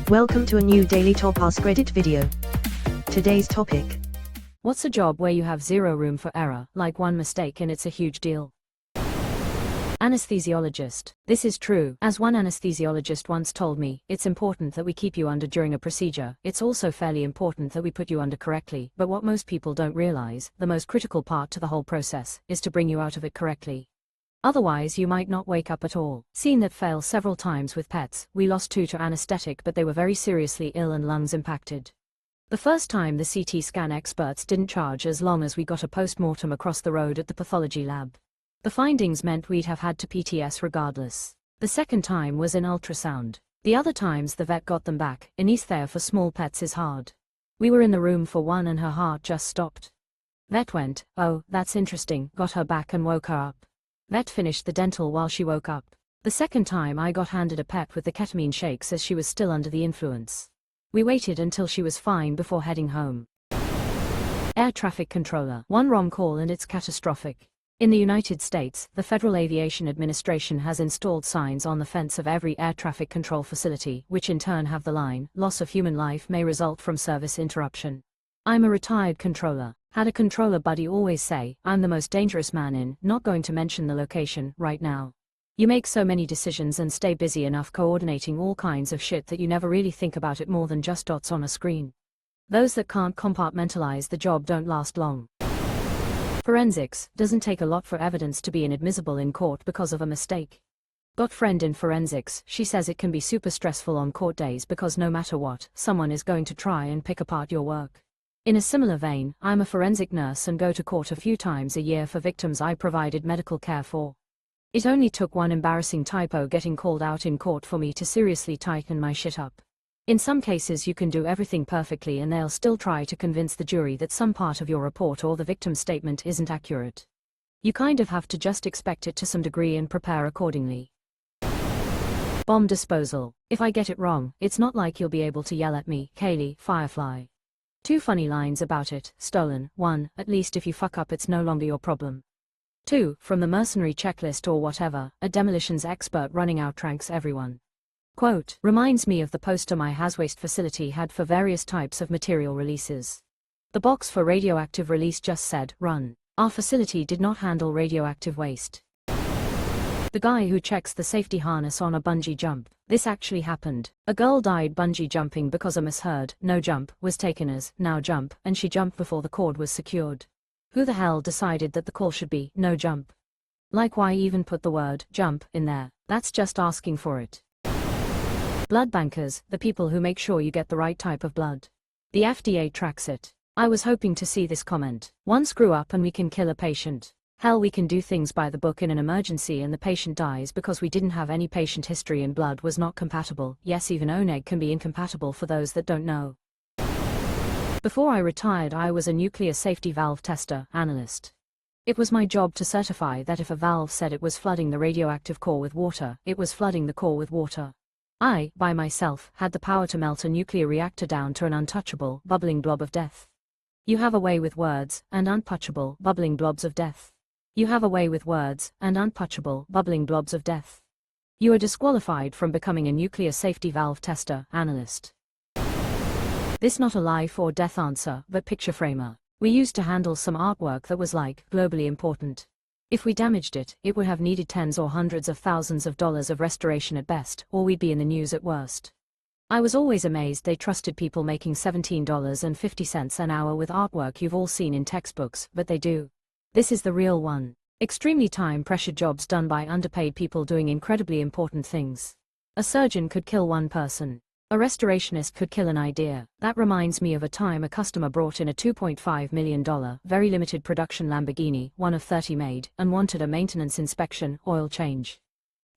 Welcome to a new daily top AskReddit video. Today's topic. What's a job where you have zero room for error, like one mistake and it's a huge deal? Anesthesiologist. This is true, as one anesthesiologist once told me, it's important that we keep you under during a procedure, it's also fairly important that we put you under correctly, but what most people don't realize, the most critical part to the whole process, is to bring you out of it correctly. Otherwise you might not wake up at all. Seen that fail several times with pets. We lost 2 to anesthetic, but they were very seriously ill and lungs impacted. The first time the CT scan experts didn't charge as long as we got a post-mortem across the road at the pathology lab. The findings meant we'd have had to PTS regardless. The second time was in ultrasound. The other times the vet got them back. Anesthesia for small pets is hard. We were in the room for one and her heart just stopped. Vet went, "Oh, that's interesting," got her back and woke her up. Vet finished the dental while she woke up. The second time I got handed a pep with the ketamine shakes as she was still under the influence. We waited until she was fine before heading home. Air traffic controller. One wrong call and it's catastrophic. In the United States, the Federal Aviation Administration has installed signs on the fence of every air traffic control facility, which in turn have the line, "Loss of human life may result from service interruption." I'm a retired controller. Had a controller buddy always say, "I'm the most dangerous man in," not going to mention the location, right now. You make so many decisions and stay busy enough coordinating all kinds of shit that you never really think about it more than just dots on a screen. Those that can't compartmentalize the job don't last long. Forensics. Doesn't take a lot for evidence to be inadmissible in court because of a mistake. Got friend in forensics. She says it can be super stressful on court days because no matter what, someone is going to try and pick apart your work. In a similar vein, I'm a forensic nurse and go to court a few times a year for victims I provided medical care for. It only took one embarrassing typo getting called out in court for me to seriously tighten my shit up. In some cases you can do everything perfectly and they'll still try to convince the jury that some part of your report or the victim's statement isn't accurate. You kind of have to just expect it to some degree and prepare accordingly. Bomb disposal. If I get it wrong, it's not like you'll be able to yell at me, Kaylee, Firefly. 2 funny lines about it. Stolen. 1, at least if you fuck up it's no longer your problem. 2, from the mercenary checklist or whatever, a demolitions expert running outranks everyone. Quote, reminds me of the poster my hazwaste facility had for various types of material releases. The box for radioactive release just said, run. Our facility did not handle radioactive waste. The guy who checks the safety harness on a bungee jump. This actually happened. A girl died bungee jumping because a misheard, "no jump," was taken as, "now jump," and she jumped before the cord was secured. Who the hell decided that the call should be, "no jump"? Like why even put the word, "jump," in there? That's just asking for it. Blood bankers, the people who make sure you get the right type of blood. The FDA tracks it. I was hoping to see this comment. One screw up and we can kill a patient. Hell, we can do things by the book in an emergency and the patient dies because we didn't have any patient history and blood was not compatible. Yes, even ONEG can be incompatible for those that don't know. Before I retired I was a nuclear safety valve tester, analyst. It was my job to certify that if a valve said it was flooding the radioactive core with water, it was flooding the core with water. I, by myself, had the power to melt a nuclear reactor down to an untouchable, bubbling blob of death. You have a way with words, and untouchable, bubbling blobs of death. You have a way with words, and untouchable, bubbling blobs of death. You are disqualified from becoming a nuclear safety valve tester, analyst. This not a life or death answer, but picture framer. We used to handle some artwork that was like, globally important. If we damaged it, it would have needed tens or hundreds of thousands of dollars of restoration at best, or we'd be in the news at worst. I was always amazed they trusted people making $17.50 an hour with artwork you've all seen in textbooks, but they do. This is the real one. Extremely time-pressured jobs done by underpaid people doing incredibly important things. A surgeon could kill one person. A restorationist could kill an idea. That reminds me of a time a customer brought in a $2.5 million, very limited production Lamborghini, one of 30 made, and wanted a maintenance inspection, oil change.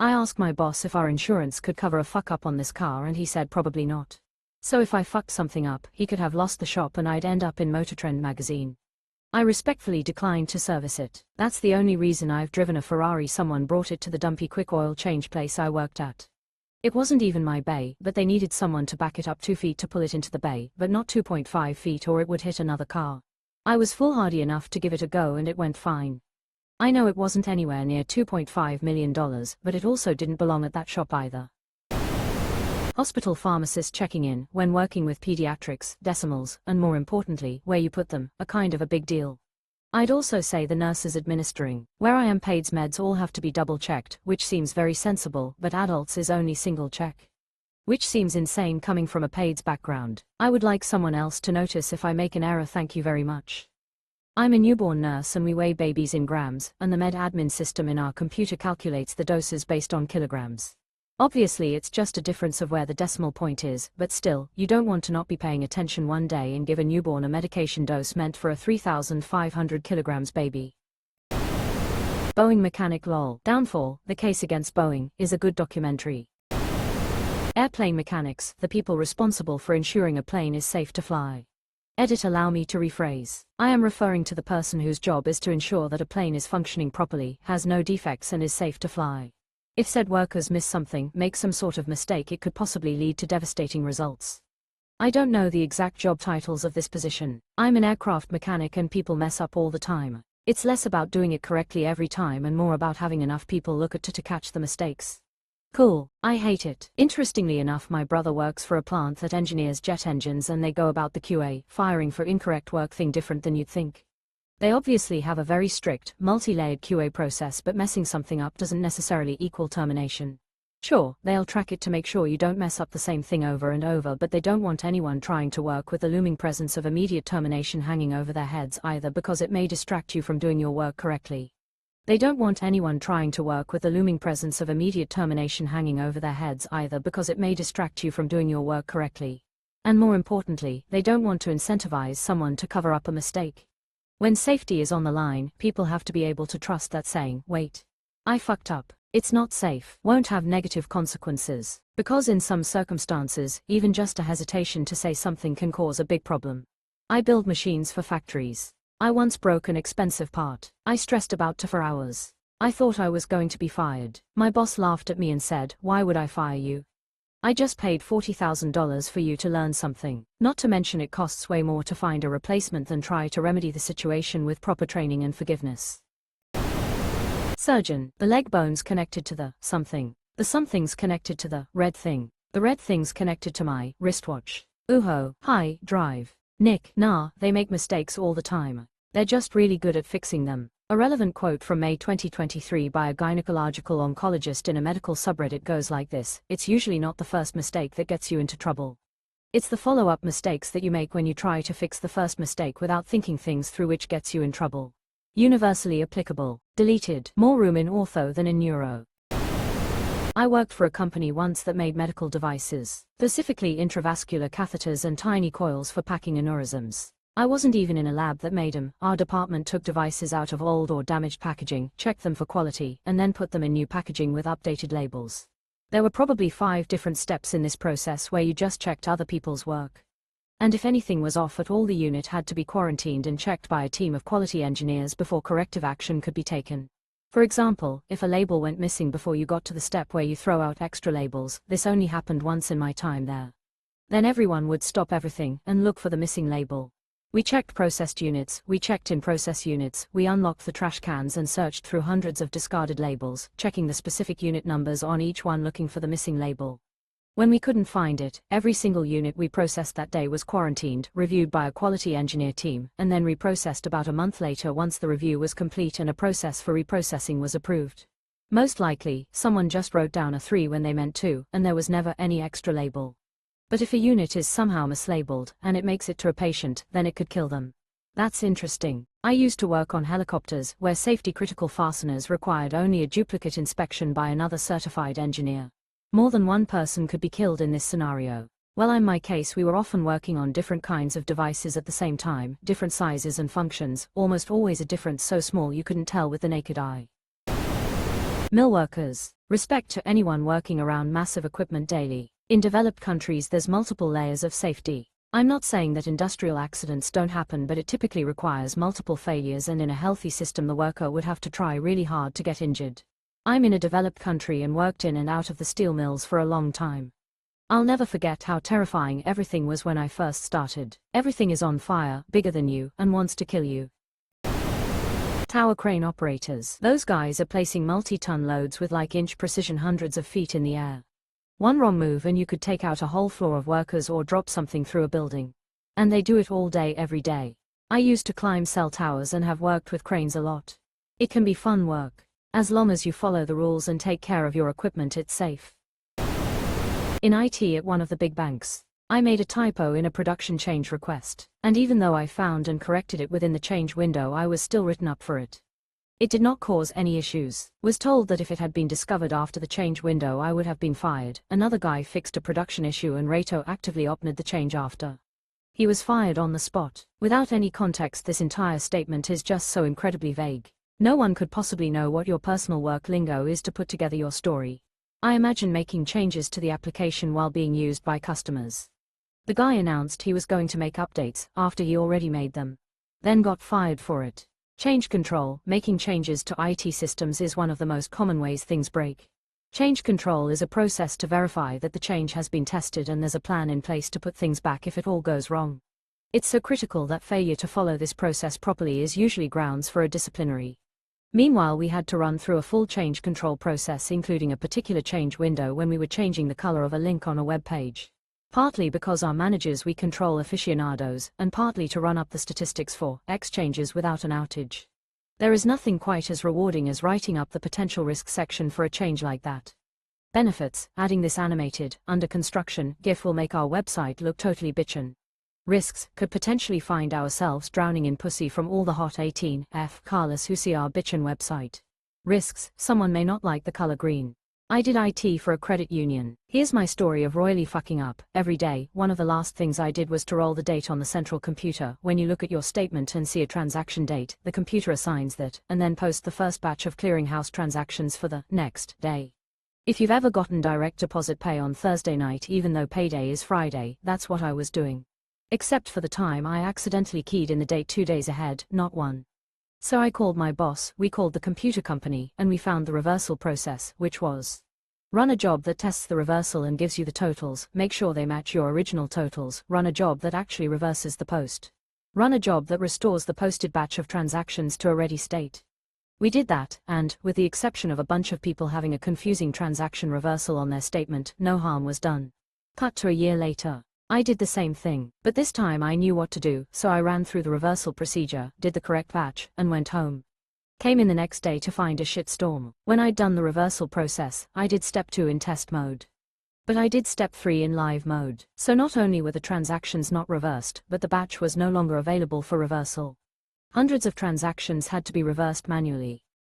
I asked my boss if our insurance could cover a fuck-up on this car and he said probably not. So if I fucked something up, he could have lost the shop and I'd end up in Motor Trend magazine. I respectfully declined to service it. That's the only reason I've driven a Ferrari. Someone brought it to the dumpy quick oil change place I worked at. It wasn't even my bay, but they needed someone to back it up 2 feet to pull it into the bay, but not 2.5 feet or it would hit another car. I was foolhardy enough to give it a go and it went fine. I know it wasn't anywhere near $2.5 million, but it also didn't belong at that shop either. Hospital pharmacist checking in, when working with pediatrics, decimals, and more importantly, where you put them, are kind of a big deal. I'd also say the nurses administering, where I am paid's meds all have to be double-checked, which seems very sensible, but adults is only single check. Which seems insane coming from a paid's background. I would like someone else to notice if I make an error, thank you very much. I'm a newborn nurse and we weigh babies in grams, and the med admin system in our computer calculates the doses based on kilograms. Obviously it's just a difference of where the decimal point is, but still, you don't want to not be paying attention one day and give a newborn a medication dose meant for a 3,500 kilograms baby. Boeing mechanic lol. Downfall, the case against Boeing, is a good documentary. Airplane mechanics, the people responsible for ensuring a plane is safe to fly. Edit, allow me to rephrase. I am referring to the person whose job is to ensure that a plane is functioning properly, has no defects and is safe to fly. If said workers miss something, make some sort of mistake, it could possibly lead to devastating results. I don't know the exact job titles of this position. I'm an aircraft mechanic and people mess up all the time. It's less about doing it correctly every time and more about having enough people look at to catch the mistakes. Cool. I hate it. Interestingly enough, my brother works for a plant that engineers jet engines and they go about the QA, firing for incorrect work thing different than you'd think. They obviously have a very strict, multi-layered QA process, but messing something up doesn't necessarily equal termination. Sure, they'll track it to make sure you don't mess up the same thing over and over, but they don't want anyone trying to work with the looming presence of immediate termination hanging over their heads either, because it may distract you from doing your work correctly. They don't want anyone trying to work with the looming presence of immediate termination hanging over their heads either, because it may distract you from doing your work correctly. And more importantly, they don't want to incentivize someone to cover up a mistake. When safety is on the line, people have to be able to trust that saying, wait, I fucked up, it's not safe, won't have negative consequences. Because in some circumstances, even just a hesitation to say something can cause a big problem. I build machines for factories. I once broke an expensive part. I stressed about it for hours. I thought I was going to be fired. My boss laughed at me and said, "Why would I fire you? I just paid $40,000 for you to learn something. Not to mention it costs way more to find a replacement than try to remedy the situation with proper training and forgiveness." Surgeon, the leg bone's connected to the something. The something's connected to the red thing. The red thing's connected to my wristwatch. Uho, hi, drive. Nick, nah, they make mistakes all the time. They're just really good at fixing them. A relevant quote from May 2023 by a gynecological oncologist in a medical subreddit goes like this: "It's usually not the first mistake that gets you into trouble. It's the follow-up mistakes that you make when you try to fix the first mistake without thinking things through which gets you in trouble." Universally applicable. Deleted. More room in ortho than in neuro. I worked for a company once that made medical devices, specifically intravascular catheters and tiny coils for packing aneurysms. I wasn't even in a lab that made them. Our department took devices out of old or damaged packaging, checked them for quality, and then put them in new packaging with updated labels. There were probably 5 different steps in this process where you just checked other people's work. And if anything was off at all, the unit had to be quarantined and checked by a team of quality engineers before corrective action could be taken. For example, if a label went missing before you got to the step where you throw out extra labels, this only happened once in my time there. Then everyone would stop everything and look for the missing label. We checked processed units, we checked in-process units, we unlocked the trash cans and searched through hundreds of discarded labels, checking the specific unit numbers on each one, looking for the missing label. When we couldn't find it, every single unit we processed that day was quarantined, reviewed by a quality engineer team, and then reprocessed about a month later once the review was complete and a process for reprocessing was approved. Most likely, someone just wrote down a 3 when they meant 2, and there was never any extra label. But if a unit is somehow mislabeled, and it makes it to a patient, then it could kill them. That's interesting. I used to work on helicopters, where safety-critical fasteners required only a duplicate inspection by another certified engineer. More than one person could be killed in this scenario. Well, in my case, we were often working on different kinds of devices at the same time, different sizes and functions, almost always a difference so small you couldn't tell with the naked eye. Mill workers. Respect to anyone working around massive equipment daily. In developed countries, there's multiple layers of safety. I'm not saying that industrial accidents don't happen, but it typically requires multiple failures, and in a healthy system the worker would have to try really hard to get injured. I'm in a developed country and worked in and out of the steel mills for a long time. I'll never forget how terrifying everything was when I first started. Everything is on fire, bigger than you, and wants to kill you. Tower crane operators. Those guys are placing multi-ton loads with like inch precision hundreds of feet in the air. One wrong move and you could take out a whole floor of workers or drop something through a building. And they do it all day every day. I used to climb cell towers and have worked with cranes a lot. It can be fun work. As long as you follow the rules and take care of your equipment, it's safe. In IT at one of the big banks, I made a typo in a production change request, and even though I found and corrected it within the change window, I was still written up for it. It did not cause any issues. Was told that if it had been discovered after the change window, I would have been fired. Another guy fixed a production issue and retroactively opted the change after. He was fired on the spot. Without any context, this entire statement is just so incredibly vague. No one could possibly know what your personal work lingo is to put together your story. I imagine making changes to the application while being used by customers. The guy announced he was going to make updates after he already made them. Then got fired for it. Change control. Making changes to IT systems is one of the most common ways things break. Change control is a process to verify that the change has been tested and there's a plan in place to put things back if it all goes wrong. It's so critical that failure to follow this process properly is usually grounds for a disciplinary. Meanwhile, we had to run through a full change control process, including a particular change window when we were changing the color of a link on a web page. Partly because our managers we control aficionados, and partly to run up the statistics for exchanges without an outage. There is nothing quite as rewarding as writing up the potential risk section for a change like that. Benefits: adding this animated, under construction GIF will make our website look totally bitchin'. Risks: could potentially find ourselves drowning in pussy from all the hot 18F Carlos who see our bitchin' website. Risks: someone may not like the color green. I did IT for a credit union. Here's my story of royally fucking up. Every day, one of the last things I did was to roll the date on the central computer. When you look at your statement and see a transaction date, the computer assigns that, and then posts the first batch of clearinghouse transactions for the next day. If you've ever gotten direct deposit pay on Thursday night even though payday is Friday, that's what I was doing. Except for the time I accidentally keyed in the date 2 days ahead, not one. So I called my boss, we called the computer company, and we found the reversal process, which was: run a job that tests the reversal and gives you the totals, make sure they match your original totals, run a job that actually reverses the post. Run a job that restores the posted batch of transactions to a ready state. We did that, and, with the exception of a bunch of people having a confusing transaction reversal on their statement, no harm was done. Cut to a year later. I did the same thing, but this time I knew what to do, so I ran through the reversal procedure, did the correct batch, and went home. Came in the next day to find a shitstorm. When I'd done the reversal process, I did step 2 in test mode. But I did step 3 in live mode. So not only were the transactions not reversed, but the batch was no longer available for reversal. Hundreds of transactions had to be reversed manually.